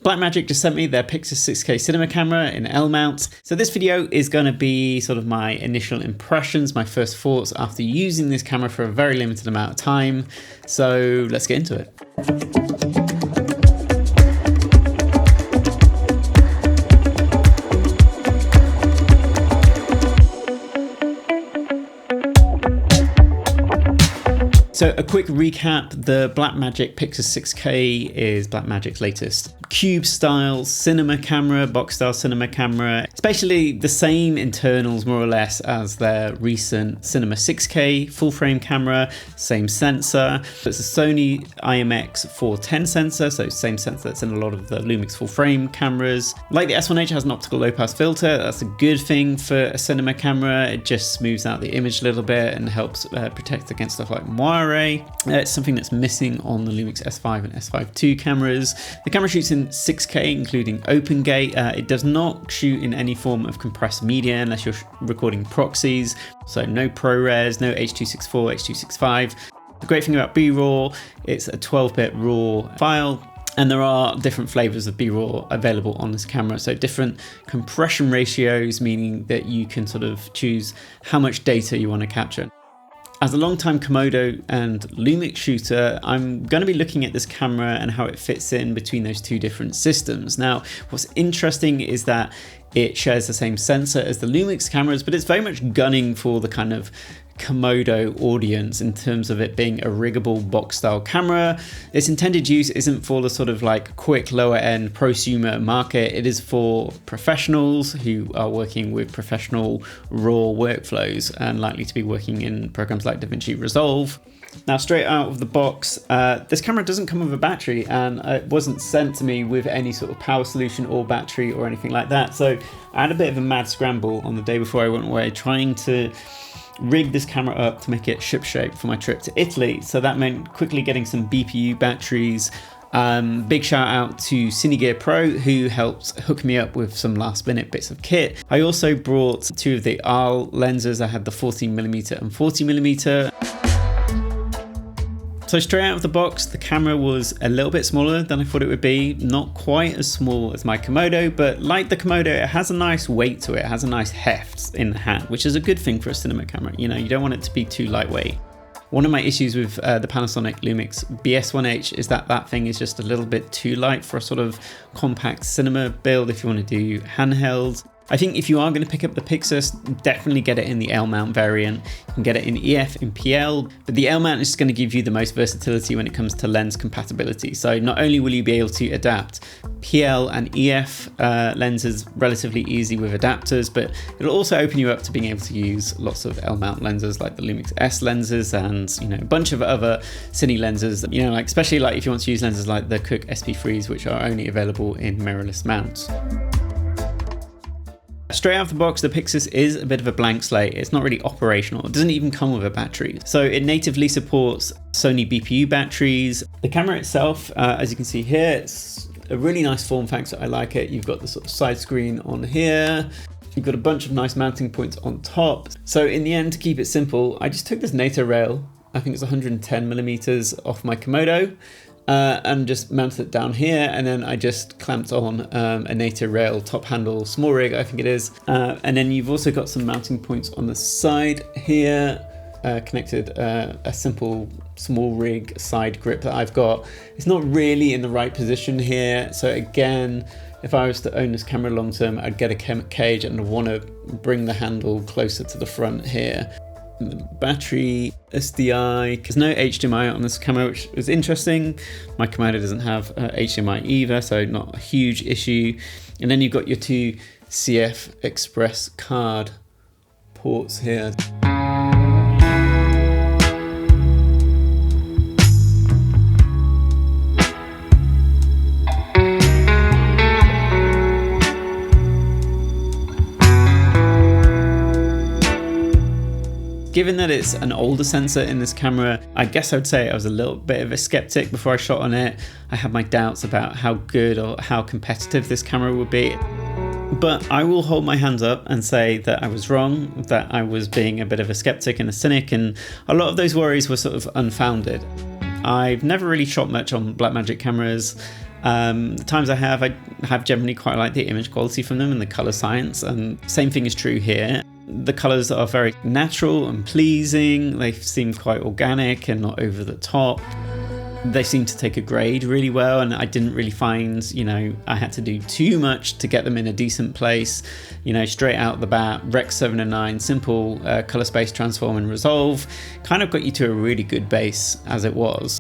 Blackmagic just sent me their Pyxis 6K cinema camera in L mount. So this video is going to be sort of my initial impressions, my first thoughts after using this camera for a very limited amount of time. So let's get into it. So a quick recap, the Blackmagic PYXIS 6K is Blackmagic's latest cube style cinema camera, box style cinema camera. It's basically the same internals more or less as their recent Cinema 6K full frame camera, same sensor. It's a Sony IMX410 sensor, so same sensor that's in a lot of the Lumix full frame cameras. Like the S1H has an optical low pass filter, that's a good thing for a cinema camera. It just smooths out the image a little bit and helps protect against stuff like moire. It's something that's missing on the Lumix S5 and S5 II cameras. The camera shoots in 6K, including open gate. It does not shoot in any form of compressed media unless you're recording proxies. So no ProRes, no H.264, H.265. The great thing about BRAW, it's a 12-bit RAW file. And there are different flavors of BRAW available on this camera. So different compression ratios, meaning that you can sort of choose how much data you want to capture. As a long-time Komodo and Lumix shooter, I'm going to be looking at this camera and how it fits in between those two different systems. Now, what's interesting is that it shares the same sensor as the Lumix cameras, but it's very much gunning for the kind of Komodo audience in terms of it being a riggable box style camera. Its intended use isn't for the sort of like quick lower end prosumer market. It is for professionals who are working with professional raw workflows and likely to be working in programs like DaVinci Resolve. Now, straight out of the box, this camera doesn't come with a battery, and it wasn't sent to me with any sort of power solution or battery or anything like that. So I had a bit of a mad scramble on the day before I went away trying to rig this camera up to make it shipshape for my trip to Italy. So that meant quickly getting some BPU batteries. Big shout out to Cinegear Pro, who helped hook me up with some last minute bits of kit. I also brought two of the Arles lenses. I had the 14mm and 40mm. So straight out of the box, the camera was a little bit smaller than I thought it would be. Not quite as small as my Komodo, but like the Komodo, it has a nice weight to it. It has a nice heft in the hand, which is a good thing for a cinema camera. You know, you don't want it to be too lightweight. One of my issues with the Panasonic Lumix BS1H is that that thing is just a little bit too light for a sort of compact cinema build if you want to do handheld. I think if you are going to pick up the Pyxis, definitely get it in the L mount variant. You can get it in EF, in PL, but the L mount is going to give you the most versatility when it comes to lens compatibility. So not only will you be able to adapt PL and EF lenses relatively easy with adapters, but it'll also open you up to being able to use lots of L mount lenses like the Lumix S lenses and, you know, a bunch of other cine lenses, you know, like especially like if you want to use lenses like the Cooke SP3s, which are only available in mirrorless mounts. Straight out of the box, the Pyxis is a bit of a blank slate. It's not really operational. It doesn't even come with a battery. So it natively supports Sony BPU batteries. The camera itself, as you can see here, it's a really nice form factor. I like it. You've got the sort of side screen on here. You've got a bunch of nice mounting points on top. So in the end, to keep it simple, I just took this NATO rail, I think it's 110mm off my Komodo, and just mounted it down here, and then I just clamped on a NATO rail top handle small rig, I think it is, and then you've also got some mounting points on the side here, connected a simple small rig side grip that I've got. It's not really in the right position here, so again, if I was to own this camera long term, I'd get a cage and I'd want to bring the handle closer to the front here. The battery, SDI, there's no HDMI on this camera, which is interesting. My Komodo doesn't have HDMI either, so not a huge issue. And then you've got your two CF Express card ports here. Given that it's an older sensor in this camera, I guess I would say I was a little bit of a skeptic before I shot on it. I had my doubts about how good or how competitive this camera would be. But I will hold my hands up and say that I was wrong, that I was being a bit of a skeptic and a cynic, and a lot of those worries were sort of unfounded. I've never really shot much on Blackmagic cameras. The times I have generally quite liked the image quality from them and the color science, and same thing is true here. The colors are very natural and pleasing. They seem quite organic and not over the top. They seem to take a grade really well, and I didn't really find, I had to do too much to get them in a decent place. Straight out the bat, Rec 7 and 9, simple color space, transform and resolve, kind of got you to a really good base as it was.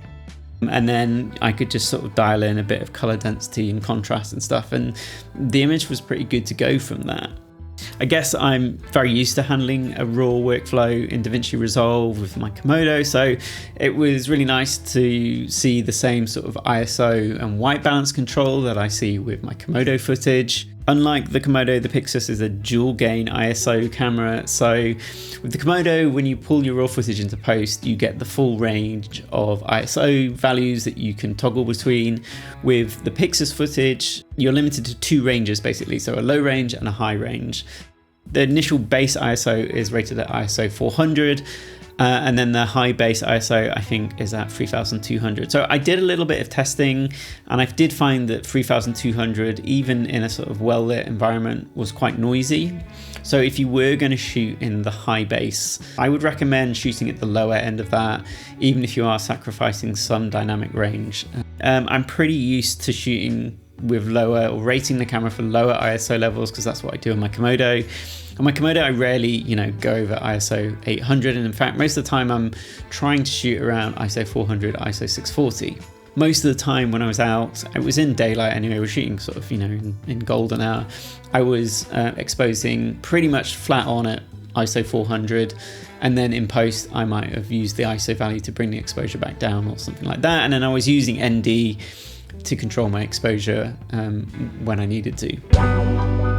And then I could just sort of dial in a bit of color density and contrast and stuff, and the image was pretty good to go from that. I guess I'm very used to handling a raw workflow in DaVinci Resolve with my Komodo, so it was really nice to see the same sort of ISO and white balance control that I see with my Komodo footage. Unlike the Komodo, the Pyxis is a dual gain ISO camera, so with the Komodo, when you pull your raw footage into post, you get the full range of ISO values that you can toggle between. With the Pyxis footage, you're limited to 2 ranges basically, so a low range and a high range. The initial base ISO is rated at ISO 400, and then the high base ISO I think is at 3200. So I did a little bit of testing, and I did find that 3200, even in a sort of well lit environment, was quite noisy. So if you were going to shoot in the high base, I would recommend shooting at the lower end of that, even if you are sacrificing some dynamic range. I'm pretty used to shooting with lower, or rating the camera for lower ISO levels, because that's what I do on my Komodo. On my Komodo, I rarely, go over ISO 800, and in fact, most of the time I'm trying to shoot around ISO 400, ISO 640. Most of the time when I was out, I was in daylight anyway, we're shooting sort of, in golden hour. I was exposing pretty much flat on at ISO 400, and then in post, I might have used the ISO value to bring the exposure back down or something like that. And then I was using ND to control my exposure when I needed to.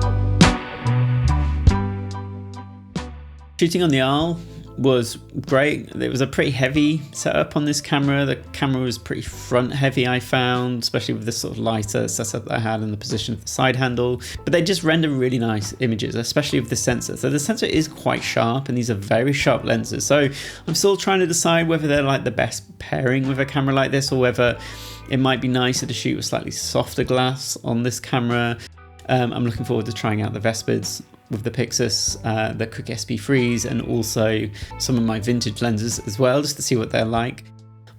Shooting on the Arles was great. It was a pretty heavy setup on this camera. The camera was pretty front heavy, I found, especially with this sort of lighter setup that I had in the position of the side handle. But they just render really nice images, especially with the sensor. So the sensor is quite sharp, and these are very sharp lenses. So I'm still trying to decide whether they're like the best pairing with a camera like this, or whether it might be nicer to shoot with slightly softer glass on this camera. I'm looking forward to trying out the Vespids with the Pyxis, the Quick SP3s, and also some of my vintage lenses as well, just to see what they're like.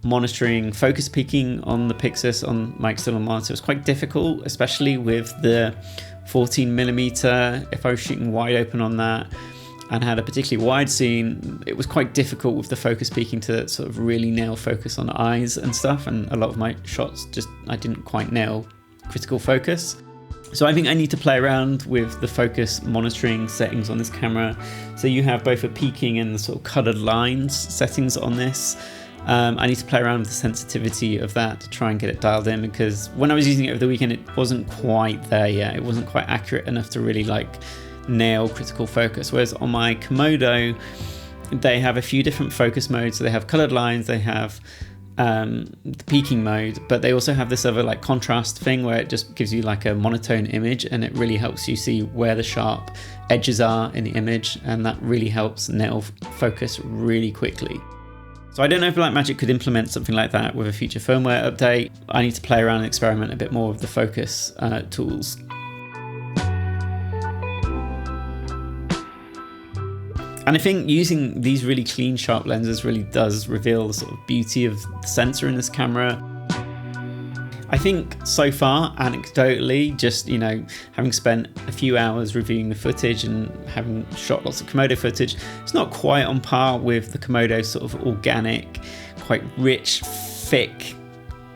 Monitoring focus peaking on the Pyxis on my external monitor was quite difficult, especially with the 14mm. If I was shooting wide open on that and had a particularly wide scene, it was quite difficult with the focus peaking to sort of really nail focus on eyes and stuff, and a lot of my shots I didn't quite nail critical focus. So I think I need to play around with the focus monitoring settings on this camera. So you have both a peaking and the sort of colored lines settings on this. I need to play around with the sensitivity of that to try and get it dialed in, because when I was using it over the weekend, it wasn't quite there yet. It wasn't quite accurate enough to really nail critical focus. Whereas on my Komodo, they have a few different focus modes. So they have colored lines, they have the peaking mode, but they also have this other contrast thing where it just gives you a monotone image, and it really helps you see where the sharp edges are in the image, and that really helps nail focus really quickly. So I don't know if Blackmagic could implement something like that with a future firmware update. I need to play around and experiment a bit more with the focus tools. And I think using these really clean, sharp lenses really does reveal the sort of beauty of the sensor in this camera. I think so far, anecdotally, just, having spent a few hours reviewing the footage and having shot lots of Komodo footage, it's not quite on par with the Komodo sort of organic, quite rich, thick,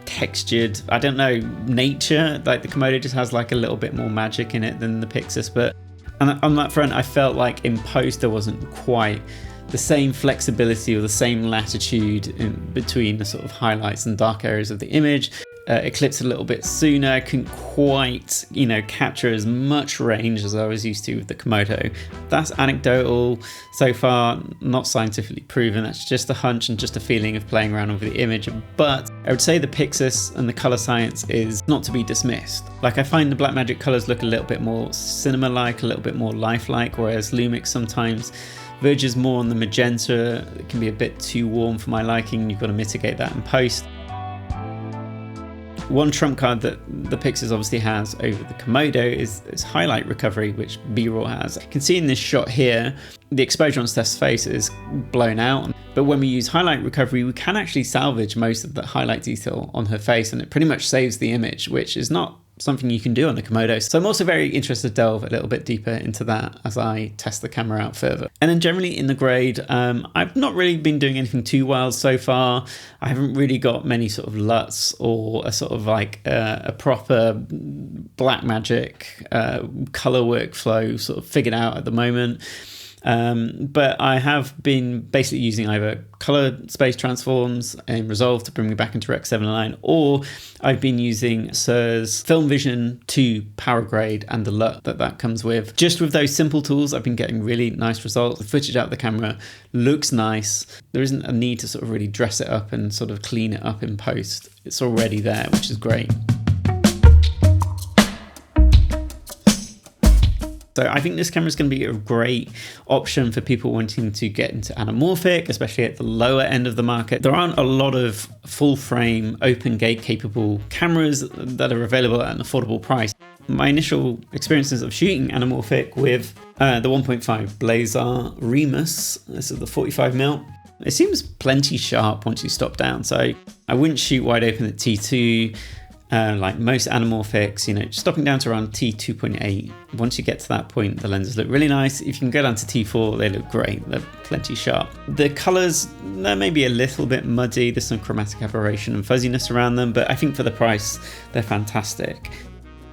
textured, I don't know, nature. The Komodo just has a little bit more magic in it than the Pyxis, but and on that front, I felt like in post there wasn't quite the same flexibility or the same latitude in between the sort of highlights and dark areas of the image. Eclipsed a little bit sooner. I couldn't quite, capture as much range as I was used to with the Komodo. That's anecdotal so far, not scientifically proven. That's just a hunch and just a feeling of playing around with the image. But I would say the Pyxis and the color science is not to be dismissed. I find the Blackmagic colors look a little bit more cinema-like, a little bit more lifelike, whereas Lumix sometimes verges more on the magenta. It can be a bit too warm for my liking. You've got to mitigate that in post. One trump card that the Pyxis obviously has over the Komodo is highlight recovery, which B-RAW has. You can see in this shot here, the exposure on Steph's face is blown out, but when we use highlight recovery, we can actually salvage most of the highlight detail on her face, and it pretty much saves the image, which is not something you can do on the Komodo. So I'm also very interested to delve a little bit deeper into that as I test the camera out further. And then generally in the grade, I've not really been doing anything too wild so far. I haven't really got many sort of LUTs or a sort of like a proper Blackmagic color workflow sort of figured out at the moment. But I have been basically using either color space transforms in Resolve to bring me back into Rec 709, or I've been using Sir's Film Vision 2 power grade and the LUT that comes with. Just with those simple tools, I've been getting really nice results. The footage out of the camera looks nice. There isn't a need to sort of really dress it up and sort of clean it up in post. It's already there, which is great. So I think this camera is going to be a great option for people wanting to get into anamorphic, especially at the lower end of the market. There aren't a lot of full frame, open gate capable cameras that are available at an affordable price. My initial experiences of shooting anamorphic with the 1.5 Blazar Remus, this is the 45mm, it seems plenty sharp once you stop down. So I wouldn't shoot wide open at T2. Like most anamorphics, you know, stopping down to around T2.8. Once you get to that point, the lenses look really nice. If you can go down to T4, they look great. They're plenty sharp. The colors, they're maybe a little bit muddy. There's some chromatic aberration and fuzziness around them, but I think for the price, they're fantastic.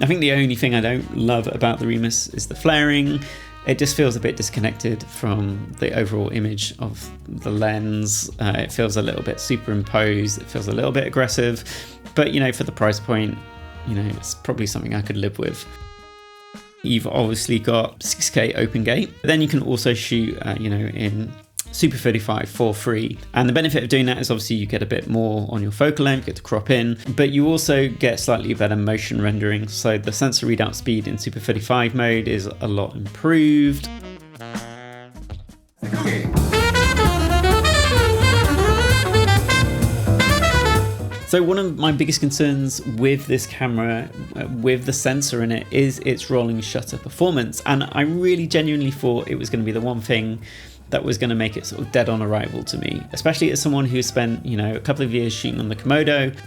I think the only thing I don't love about the Remus is the flaring. It just feels a bit disconnected from the overall image of the lens. It feels a little bit superimposed. It feels a little bit aggressive, but you know, for the price point, you know, it's probably something I could live with. You've obviously got 6K open gate. Then you can also shoot, you know, in Super 35 for free. And the benefit of doing that is obviously you get a bit more on your focal length, get to crop in, but you also get slightly better motion rendering. So the sensor readout speed in Super 35 mode is a lot improved. So one of my biggest concerns with this camera, with the sensor in it, is its rolling shutter performance. And I really genuinely thought it was going to be the one thing that was going to make it sort of dead on arrival to me, especially as someone who spent, you know, a couple of years shooting on the Komodo.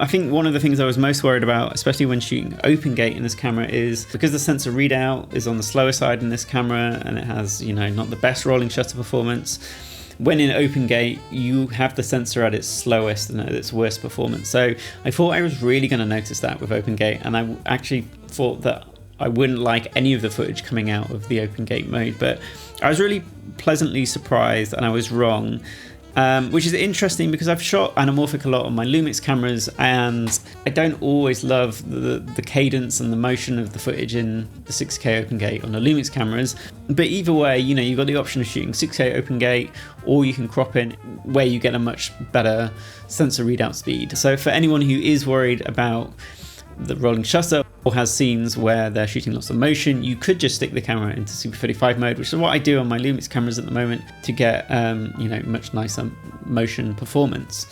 I think one of the things I was most worried about, especially when shooting open gate in this camera, is because the sensor readout is on the slower side in this camera and it has, you know, not the best rolling shutter performance. When in open gate, you have the sensor at its slowest and at its worst performance. So I thought I was really going to notice that with open gate, and I actually thought that I wouldn't like any of the footage coming out of the open gate mode, but I was really pleasantly surprised and I was wrong, which is interesting because I've shot anamorphic a lot on my Lumix cameras and I don't always love the cadence and the motion of the footage in the 6K open gate on the Lumix cameras. But either way, you know, you've got the option of shooting 6K open gate, or you can crop in where you get a much better sensor readout speed. So for anyone who is worried about the rolling shutter or has scenes where they're shooting lots of motion, you could just stick the camera into Super 35 mode, which is what I do on my Lumix cameras at the moment to get you know, much nicer motion performance.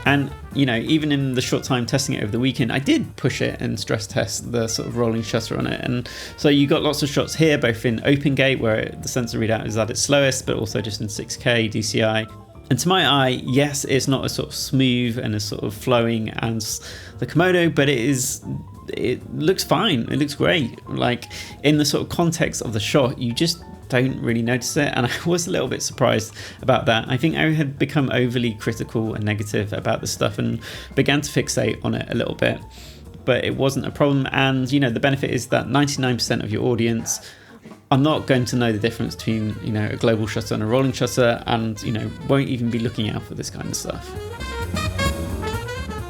And you know, even in the short time testing it over the weekend, I did push it and stress test the sort of rolling shutter on it, and so you got lots of shots here, both in open gate where the sensor readout is at its slowest, but also just in 6K DCI. And to my eye, yes, it's not as sort of smooth and as sort of flowing as the Komodo, but it looks fine. It looks great. Like in the sort of context of the shot, you just don't really notice it. And I was a little bit surprised about that. I think I had become overly critical and negative about the stuff and began to fixate on it a little bit, but it wasn't a problem. And you know, the benefit is that 99% of your audience are not going to know the difference between, you know, a global shutter and a rolling shutter, and you know, won't even be looking out for this kind of stuff.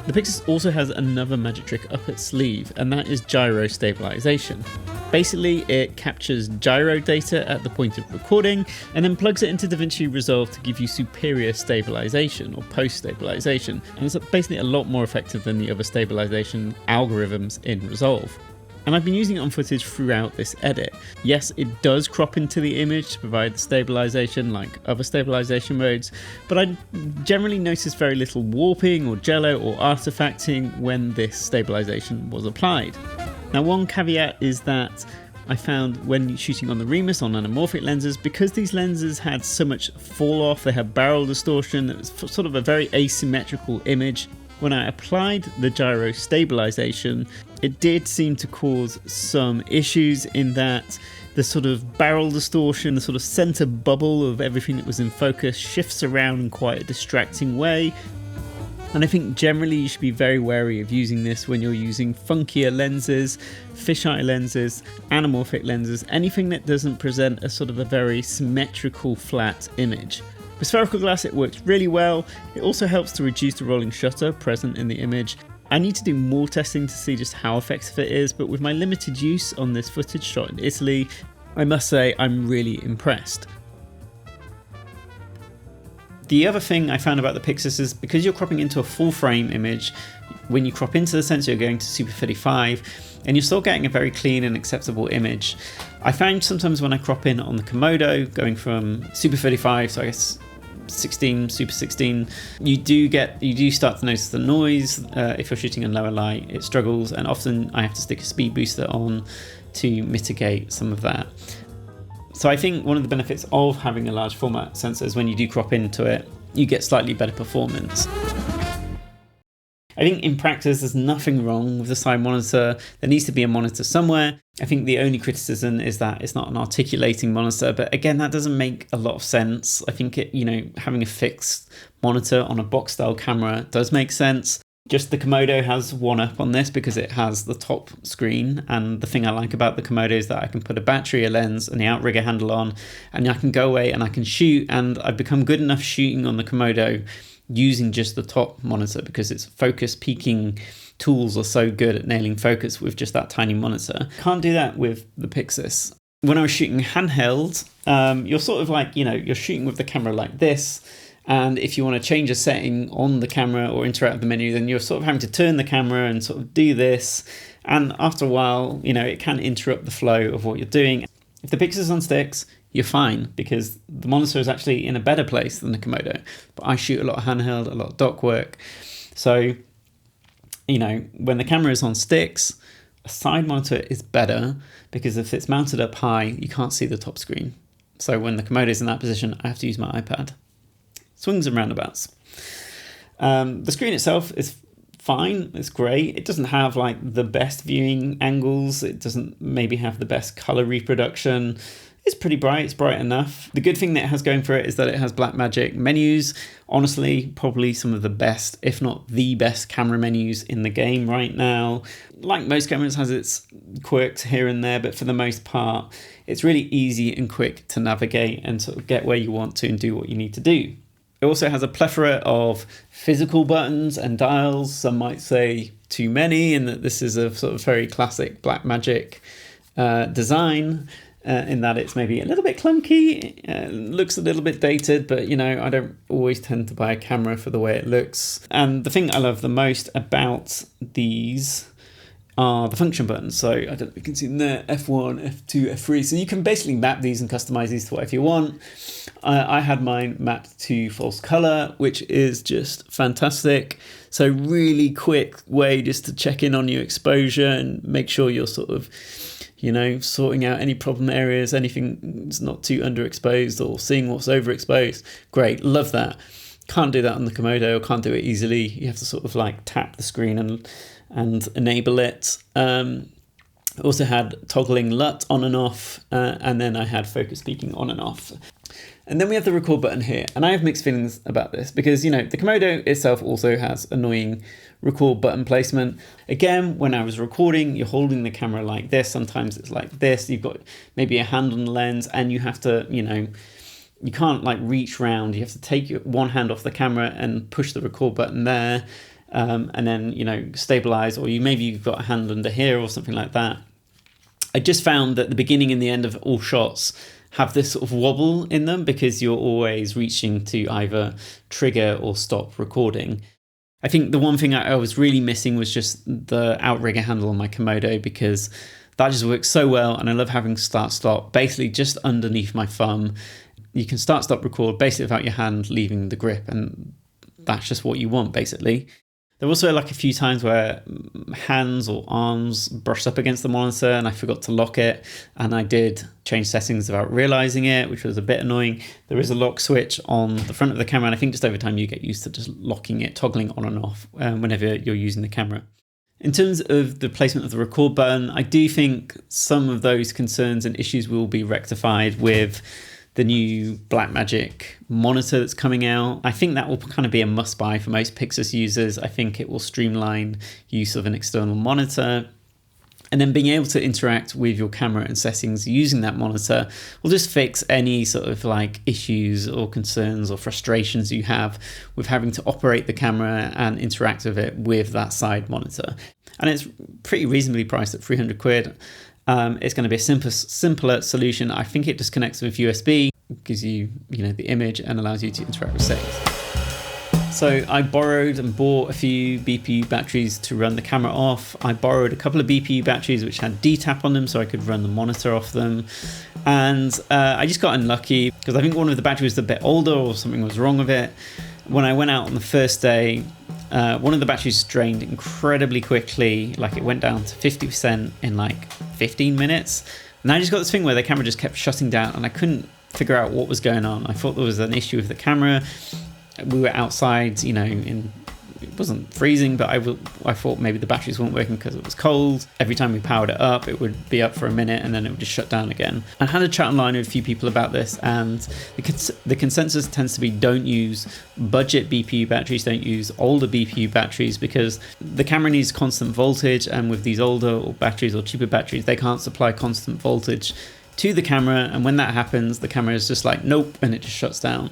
The Pyxis also has another magic trick up its sleeve, and that is gyro stabilisation. Basically, it captures gyro data at the point of recording and then plugs it into DaVinci Resolve to give you superior stabilisation or post-stabilisation, and it's basically a lot more effective than the other stabilisation algorithms in Resolve. And I've been using it on footage throughout this edit. Yes, it does crop into the image to provide stabilisation like other stabilisation modes, but I generally noticed very little warping or jello or artifacting when this stabilisation was applied. Now, one caveat is that I found when shooting on the Remus on anamorphic lenses, because these lenses had so much fall off, they had barrel distortion, it was sort of a very asymmetrical image. When I applied the gyro stabilization, it did seem to cause some issues in that the sort of barrel distortion, the sort of center bubble of everything that was in focus shifts around in quite a distracting way. And I think generally you should be very wary of using this when you're using funkier lenses, fisheye lenses, anamorphic lenses, anything that doesn't present a sort of a very symmetrical flat image. With spherical glass it works really well. It also helps to reduce the rolling shutter present in the image. I need to do more testing to see just how effective it is, but with my limited use on this footage shot in Italy, I must say I'm really impressed. The other thing I found about the Pyxis is because you're cropping into a full frame image, when you crop into the sensor you're going to Super 35 and you're still getting a very clean and acceptable image. I found sometimes when I crop in on the Komodo, going from Super 35, so I guess 16, Super 16, you do start to notice the noise. If you're shooting in lower light, it struggles, and often I have to stick a speed booster on to mitigate some of that. So I think one of the benefits of having a large format sensor is when you do crop into it, you get slightly better performance. I think in practice there's nothing wrong with the side monitor. There needs to be a monitor somewhere. I think the only criticism is that it's not an articulating monitor, but again, that doesn't make a lot of sense. I think having a fixed monitor on a box style camera does make sense. Just the Komodo has one up on this because it has the top screen, and the thing I like about the Komodo is that I can put a battery, a lens and the outrigger handle on, and I can go away and I can shoot, and I've become good enough shooting on the Komodo using just the top monitor because its focus peaking tools are so good at nailing focus with just that tiny monitor. Can't do that with the Pyxis. When I was shooting handheld, you're sort of like, you're shooting with the camera like this. And if you want to change a setting on the camera or interact with the menu, then you're sort of having to turn the camera and sort of do this. And after a while, it can interrupt the flow of what you're doing. If the Pyxis is on sticks, you're fine because the monitor is actually in a better place than the Komodo. But I shoot a lot of handheld, a lot of dock work. So, when the camera is on sticks, a side monitor is better because if it's mounted up high, you can't see the top screen. So when the Komodo is in that position, I have to use my iPad. Swings and roundabouts. The screen itself is fine, it's great. It doesn't have like the best viewing angles. It doesn't maybe have the best color reproduction. It's pretty bright, it's bright enough. The good thing that it has going for it is that it has Blackmagic menus. Honestly, probably some of the best, if not the best camera menus in the game right now. Like most cameras, has its quirks here and there, but for the most part, it's really easy and quick to navigate and sort of get where you want to and do what you need to do. It also has a plethora of physical buttons and dials. Some might say too many, and that this is a sort of very classic Blackmagic design, in that it's maybe a little bit clunky, looks a little bit dated, but I don't always tend to buy a camera for the way it looks. And the thing I love the most about these are the function buttons. So I don't know if you can see them there, F1, F2, F3. So you can basically map these and customize these to whatever you want. I had mine mapped to false color, which is just fantastic. So really quick way just to check in on your exposure and make sure you're sort of, sorting out any problem areas, anything that's not too underexposed or seeing what's overexposed. Great, love that. Can't do that on the Komodo, or can't do it easily. You have to sort of like tap the screen and enable it. Also had toggling LUT on and off, and then I had focus peaking on and off. And then we have the record button here, and I have mixed feelings about this because, the Komodo itself also has annoying record button placement. Again, when I was recording, you're holding the camera like this. Sometimes it's like this. You've got maybe a hand on the lens, and you have to, you can't like reach round. You have to take your one hand off the camera and push the record button there. And then, stabilize, or maybe you've got a hand under here or something like that. I just found that the beginning and the end of all shots have this sort of wobble in them because you're always reaching to either trigger or stop recording. I think the one thing I was really missing was just the outrigger handle on my Komodo, because that just works so well, and I love having start-stop basically just underneath my thumb. You can start-stop record basically without your hand leaving the grip, and that's just what you want basically. There were also like a few times where hands or arms brushed up against the monitor and I forgot to lock it, and I did change settings without realizing it, which was a bit annoying. There is a lock switch on the front of the camera, and I think just over time you get used to just locking it, toggling on and off whenever you're using the camera. In terms of the placement of the record button, I do think some of those concerns and issues will be rectified with the new Blackmagic monitor that's coming out. I think that will kind of be a must buy for most Pyxis users. I think it will streamline use of an external monitor. And then being able to interact with your camera and settings using that monitor will just fix any sort of like issues or concerns or frustrations you have with having to operate the camera and interact with it with that side monitor. And it's pretty reasonably priced at 300 quid. It's going to be a simpler solution. I think it just connects with USB, gives you, the image and allows you to interact with settings. So I borrowed and bought a few BPU batteries to run the camera off. I borrowed a couple of BPU batteries which had DTAP on them so I could run the monitor off them. And I just got unlucky because I think one of the batteries was a bit older or something was wrong with it. When I went out on the first day, one of the batteries drained incredibly quickly, like it went down to 50% in like 15 minutes. And I just got this thing where the camera just kept shutting down and I couldn't figure out what was going on. I thought there was an issue with the camera. We were outside, it wasn't freezing, but I thought maybe the batteries weren't working because it was cold. Every time we powered it up, it would be up for a minute and then it would just shut down again. I had a chat online with a few people about this, and the consensus tends to be don't use budget BPU batteries, don't use older BPU batteries, because the camera needs constant voltage, and with these older batteries or cheaper batteries, they can't supply constant voltage to the camera, and when that happens, the camera is just like, nope, and it just shuts down.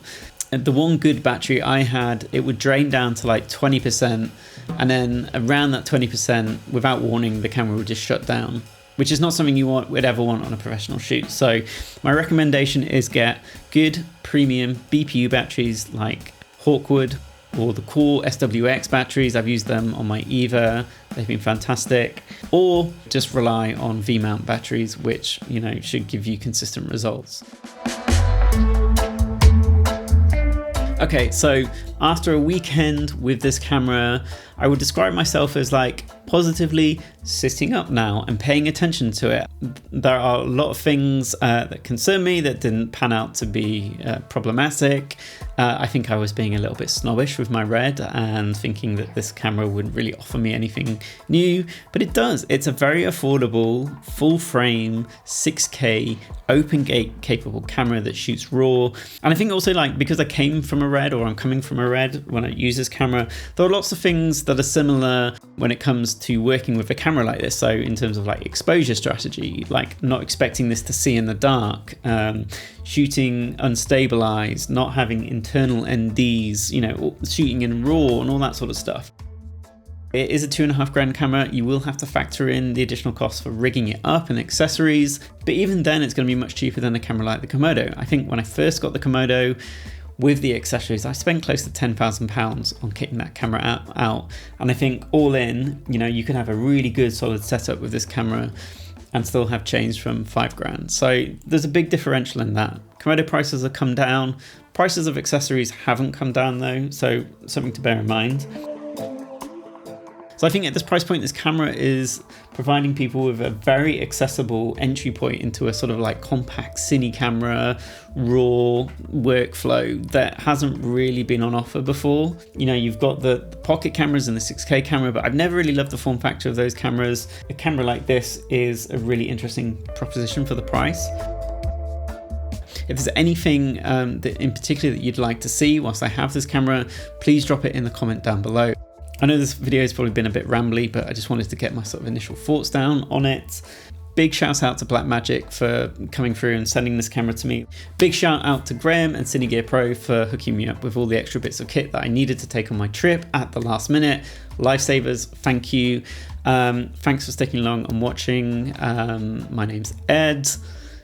And the one good battery I had, it would drain down to like 20%, and then around that 20%, without warning, the camera would just shut down, which is not something you would ever want on a professional shoot. So my recommendation is get good premium BPU batteries like Hawkwood or the Core SWX batteries. I've used them on my Eva, they've been fantastic. Or just rely on V-mount batteries, which should give you consistent results. Okay, so after a weekend with this camera, I would describe myself as like positively sitting up now and paying attention to it. There are a lot of things that concern me that didn't pan out to be problematic. I think I was being a little bit snobbish with my Red and thinking that this camera wouldn't really offer me anything new, but it does. It's a very affordable, full frame, 6K, open gate capable camera that shoots RAW. And I think also because I came from a Red, or I'm coming from a Red when I use this camera, there are lots of things that are similar when it comes to working with a camera like this. So in terms of exposure strategy, not expecting this to see in the dark, shooting unstabilized, not having internal NDs, shooting in RAW and all that sort of stuff. It is a $2.5 camera. You will have to factor in the additional costs for rigging it up and accessories, but even then it's going to be much cheaper than a camera like the Komodo. I think when I first got the Komodo, with the accessories, I spent close to £10,000 on kitting that camera out. And I think all in, you can have a really good solid setup with this camera and still have change from $5,000. So there's a big differential in that. Komodo prices have come down. Prices of accessories haven't come down though, so something to bear in mind. So I think at this price point, this camera is providing people with a very accessible entry point into a sort of compact cine camera, RAW workflow that hasn't really been on offer before. You've got the pocket cameras and the 6K camera, but I've never really loved the form factor of those cameras. A camera like this is a really interesting proposition for the price. If there's anything that in particular that you'd like to see whilst I have this camera, please drop it in the comment down below. I know this video has probably been a bit rambly, but I just wanted to get my sort of initial thoughts down on it. Big shout out to Blackmagic for coming through and sending this camera to me. Big shout out to Graham and Cinegear Pro for hooking me up with all the extra bits of kit that I needed to take on my trip at the last minute. Lifesavers, thank you. Thanks for sticking along and watching. My name's Ed.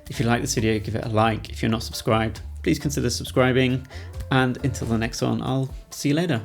If you like this video, give it a like. If you're not subscribed, please consider subscribing. And until the next one, I'll see you later.